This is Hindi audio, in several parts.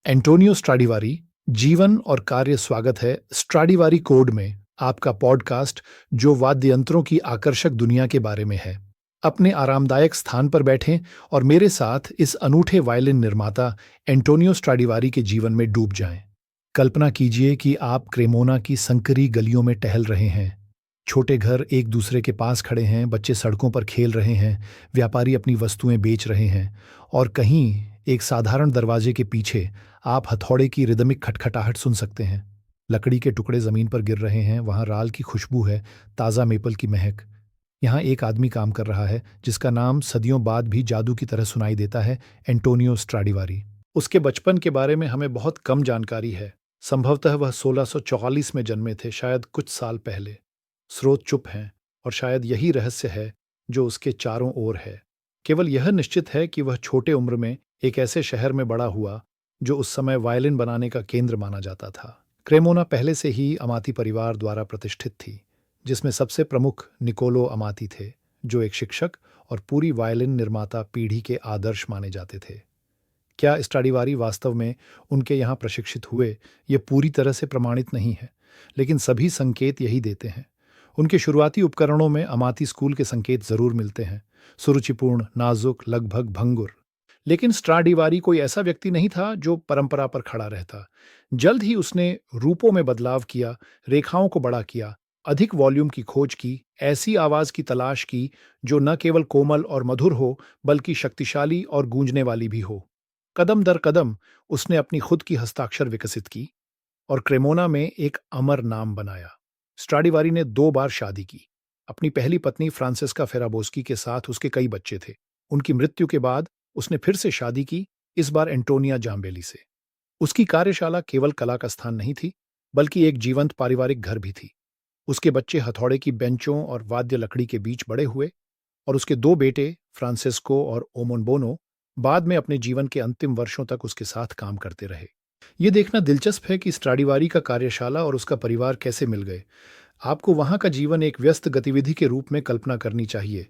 एंटोनियो स्ट्राडिवारी जीवन और कार्य स्वागत है स्ट्राडिवारी कोड में, आपका पॉडकास्ट जो वाद्य यंत्रों की आकर्षक दुनिया के बारे में है। अपने आरामदायक स्थान पर बैठें और मेरे साथ इस अनूठे वायलिन निर्माता एंटोनियो स्ट्राडिवारी के जीवन में डूब जाएं। कल्पना कीजिए कि आप क्रेमोना की संकरी गलियों में टहल रहे हैं। छोटे घर एक दूसरे के पास खड़े हैं, बच्चे सड़कों पर खेल रहे हैं, व्यापारी अपनी वस्तुएं बेच रहे हैं और कहीं एक साधारण दरवाजे के पीछे आप हथौड़े की रिदमिक खटखटाहट सुन सकते हैं। लकड़ी के टुकड़े जमीन पर गिर रहे हैं, वहां राल की खुशबू है, ताज़ा मेपल की महक। यहाँ एक आदमी काम कर रहा है जिसका नाम सदियों बाद भी जादू की तरह सुनाई देता है, एंटोनियो स्ट्राडिवारी। उसके बचपन के बारे में हमें बहुत कम जानकारी है। संभवतः वह 1644 में जन्मे थे, शायद कुछ साल पहले। स्रोत चुप हैं और शायद यही रहस्य है जो उसके चारों ओर है। केवल यह निश्चित है कि वह छोटे उम्र में एक ऐसे शहर में बड़ा हुआ जो उस समय वायलिन बनाने का केंद्र माना जाता था। क्रेमोना पहले से ही अमाती परिवार द्वारा प्रतिष्ठित थी, जिसमें सबसे प्रमुख निकोलो अमाती थे, जो एक शिक्षक और पूरी वायलिन निर्माता पीढ़ी के आदर्श माने जाते थे। क्या स्ट्राडिवारी वास्तव में उनके यहाँ प्रशिक्षित हुए, ये पूरी तरह से प्रमाणित नहीं है, लेकिन सभी संकेत यही देते हैं। उनके शुरुआती उपकरणों में अमाती स्कूल के संकेत जरूर मिलते हैं, सुरुचिपूर्ण, नाजुक, लगभग भंगुर। लेकिन स्ट्राडिवारी कोई ऐसा व्यक्ति नहीं था जो परंपरा पर खड़ा रहता। जल्द ही उसने रूपों में बदलाव किया, रेखाओं को बड़ा किया, अधिक वॉल्यूम की खोज की, ऐसी आवाज की तलाश की जो न केवल कोमल और मधुर हो, बल्कि शक्तिशाली और गूंजने वाली भी हो। कदम दर कदम उसने अपनी खुद की हस्ताक्षर विकसित की और क्रेमोना में एक अमर नाम बनाया। स्ट्राडिवारी ने 2 बार शादी की। अपनी पहली पत्नी फ्रांसिस्का फेराबोस्की के साथ उसके कई बच्चे थे। उनकी मृत्यु के बाद उसने फिर से शादी की, इस बार एंटोनिया जाम्बेली से। उसकी कार्यशाला केवल कला का स्थान नहीं थी, बल्कि एक जीवंत पारिवारिक घर भी थी। उसके बच्चे हथौड़े की बेंचों और वाद्य लकड़ी के बीच बड़े हुए और उसके 2 बेटे फ्रांसिस्को और ओमोनबोनो बाद में अपने जीवन के अंतिम वर्षों तक उसके साथ काम करते रहे। ये देखना दिलचस्प है कि स्ट्राडिवारी का कार्यशाला और उसका परिवार कैसे मिल गए। आपको वहां का जीवन एक व्यस्त गतिविधि के रूप में कल्पना करनी चाहिए।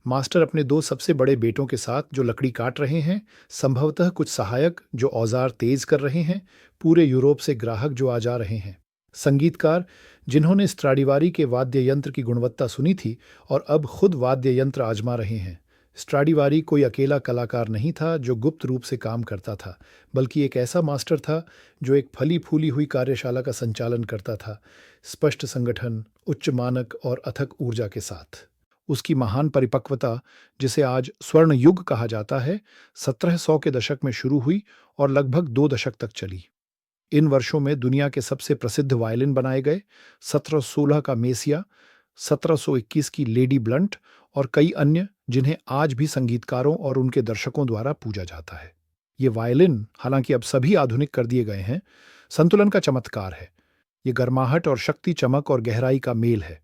मास्टर अपने 2 सबसे बड़े बेटों के साथ जो लकड़ी काट रहे हैं, संभवतः कुछ सहायक जो औजार तेज कर रहे हैं, पूरे यूरोप से ग्राहक जो आ जा रहे हैं, संगीतकार जिन्होंने स्ट्राडिवारी के वाद्य यंत्र की गुणवत्ता सुनी थी और अब खुद वाद्य यंत्र आजमा रहे हैं। स्ट्राडिवारी कोई अकेला कलाकार नहीं था जो गुप्त रूप से काम करता था, बल्कि एक ऐसा मास्टर था जो एक फली फूली हुई कार्यशाला का संचालन करता था, स्पष्ट संगठन, उच्च मानक और अथक ऊर्जा के साथ। उसकी महान परिपक्वता, जिसे आज स्वर्ण युग कहा जाता है, 1700 के दशक में शुरू हुई और लगभग 2 दशक तक चली। इन वर्षों में दुनिया के सबसे प्रसिद्ध वायलिन बनाए गए, 1716 का मेसिया, 1721 की लेडी ब्लंट और कई अन्य जिन्हें आज भी संगीतकारों और उनके दर्शकों द्वारा पूजा जाता है। ये वायलिन, हालांकि अब सभी आधुनिक कर दिए गए हैं, संतुलन का चमत्कार है। ये गर्माहट और शक्ति, चमक और गहराई का मेल है।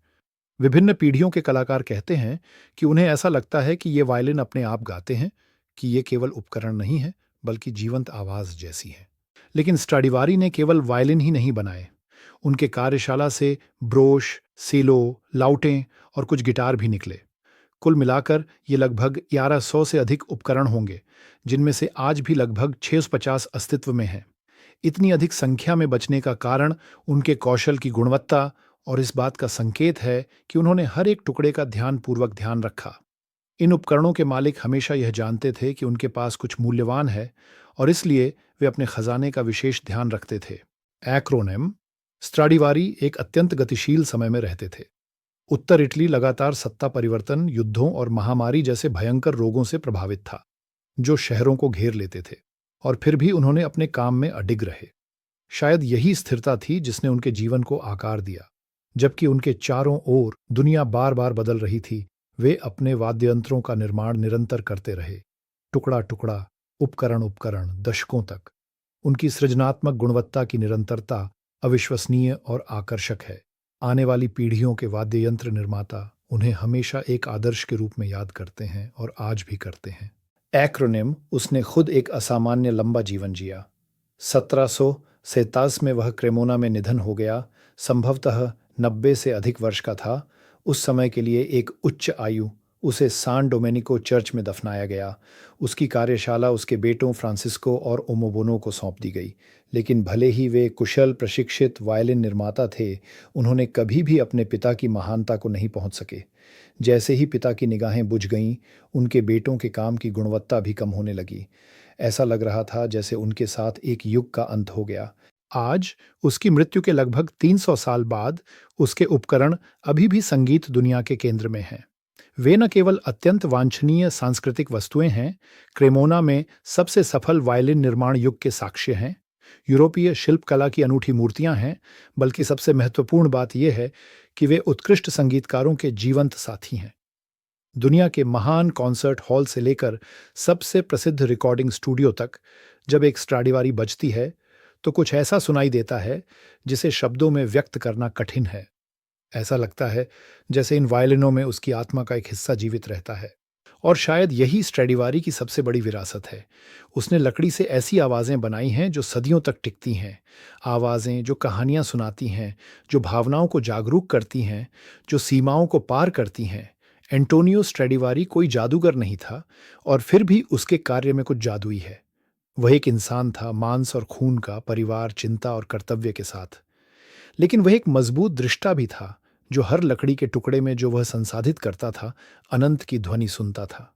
विभिन्न पीढ़ियों के कलाकार कहते हैं कि उन्हें ऐसा लगता है कि ये वायलिन अपने आप गाते हैं, कि ये केवल उपकरण नहीं है, बल्कि जीवंत आवाज जैसी है। लेकिन स्ट्राडिवारी ने केवल वायलिन ही नहीं बनाए। उनके कार्यशाला से ब्रोश, सेलो, लाउटें और कुछ गिटार भी निकले। कुल मिलाकर ये लगभग 1100 से अधिक उपकरण होंगे, जिनमें से आज भी लगभग 650 अस्तित्व में हैं। इतनी अधिक संख्या में बचने का कारण उनके कौशल की गुणवत्ता और इस बात का संकेत है कि उन्होंने हर एक टुकड़े का ध्यानपूर्वक ध्यान रखा। इन उपकरणों के मालिक हमेशा यह जानते थे कि उनके पास कुछ मूल्यवान है और इसलिए वे अपने खजाने का विशेष ध्यान रखते थे। एक्रोनिम। स्ट्राडिवारी एक अत्यंत गतिशील समय में रहते थे। उत्तर इटली लगातार सत्ता परिवर्तन, युद्धों और महामारी जैसे भयंकर रोगों से प्रभावित था, जो शहरों को घेर लेते थे, और फिर भी उन्होंने अपने काम में अडिग रहे। शायद यही स्थिरता थी जिसने उनके जीवन को आकार दिया। जबकि उनके चारों ओर दुनिया बार बार बदल रही थी, वे अपने वाद्ययंत्रों का निर्माण निरंतर करते रहे, टुकड़ा टुकड़ा, उपकरण उपकरण, दशकों तक। उनकी सृजनात्मक गुणवत्ता की निरंतरता अविश्वसनीय और आकर्षक है। आने वाली पीढ़ियों के वाद्य यंत्र निर्माता उन्हें हमेशा एक आदर्श के रूप में याद करते हैं और आज भी करते हैं। एक्रोनिम। उसने खुद एक असामान्य लंबा जीवन जिया। 1727 में वह क्रेमोना में निधन हो गया, संभवतः 90 से अधिक वर्ष का था। उस समय के लिए एक उच्च आयु, उसे सान डोमेनिको चर्च में दफनाया गया। उसकी कार्यशाला उसके बेटों फ्रांसिस्को और ओमोबोनो को सौंप दी गई। लेकिन भले ही वे कुशल प्रशिक्षित वायलिन निर्माता थे, उन्होंने कभी भी अपने पिता की महानता को नहीं पहुंच सके। जैसे ही पिता की निगाहें बुझ गईं, उनके बेटों के काम की गुणवत्ता भी कम होने लगी। ऐसा लग रहा था जैसे उनके साथ एक युग का अंत हो गया। आज, उसकी मृत्यु के लगभग 300 साल बाद, उसके उपकरण अभी भी संगीत दुनिया के केंद्र में हैं। वे न केवल अत्यंत वांछनीय सांस्कृतिक वस्तुएं हैं, क्रेमोना में सबसे सफल वायलिन निर्माण युग के साक्ष्य हैं, यूरोपीय शिल्पकला की अनूठी मूर्तियां हैं, बल्कि सबसे महत्वपूर्ण बात यह है कि वे उत्कृष्ट संगीतकारों के जीवंत साथी हैं। दुनिया के महान कॉन्सर्ट हॉल से लेकर सबसे प्रसिद्ध रिकॉर्डिंग स्टूडियो तक, जब एक स्ट्राडिवारी बजती है, तो कुछ ऐसा सुनाई देता है जिसे शब्दों में व्यक्त करना कठिन है। ऐसा लगता है जैसे इन वायलिनों में उसकी आत्मा का एक हिस्सा जीवित रहता है। और शायद यही स्ट्रेडिवारी की सबसे बड़ी विरासत है। उसने लकड़ी से ऐसी आवाज़ें बनाई हैं जो सदियों तक टिकती हैं। आवाज़ें जो कहानियाँ सुनाती हैं, जो भावनाओं को जागरूक करती हैं, जो सीमाओं को पार करती हैं। एंटोनियो स्ट्रेडिवारी कोई जादूगर नहीं था, और फिर भी उसके कार्य में कुछ जादुई है। वह एक इंसान था, मांस और खून का, परिवार, चिंता और कर्तव्य के साथ। लेकिन वह एक मजबूत दृष्टा भी था, जो हर लकड़ी के टुकड़े में जो वह संसाधित करता था, अनंत की ध्वनि सुनता था।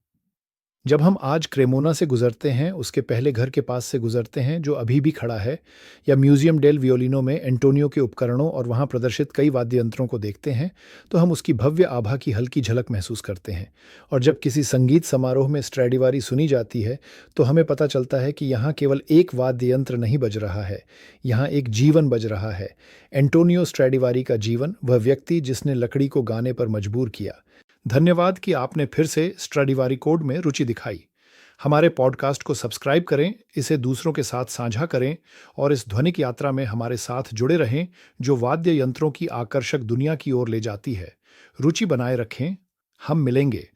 जब हम आज क्रेमोना से गुजरते हैं, उसके पहले घर के पास से गुजरते हैं जो अभी भी खड़ा है, या म्यूजियम डेल वियोलिनो में एंटोनियो के उपकरणों और वहाँ प्रदर्शित कई वाद्य यंत्रों को देखते हैं, तो हम उसकी भव्य आभा की हल्की झलक महसूस करते हैं। और जब किसी संगीत समारोह में स्ट्रेडिवारी सुनी जाती है, तो हमें पता चलता है कि यहाँ केवल एक वाद्य यंत्र नहीं बज रहा है, यहाँ एक जीवन बज रहा है। एंटोनियो स्ट्रेडिवारी का जीवन, वह व्यक्ति जिसने लकड़ी को गाने पर मजबूर किया। धन्यवाद कि आपने फिर से स्ट्राडिवारी कोड में रुचि दिखाई। हमारे पॉडकास्ट को सब्सक्राइब करें, इसे दूसरों के साथ साझा करें और इस ध्वनिक यात्रा में हमारे साथ जुड़े रहें, जो वाद्य यंत्रों की आकर्षक दुनिया की ओर ले जाती है। रुचि बनाए रखें। हम मिलेंगे।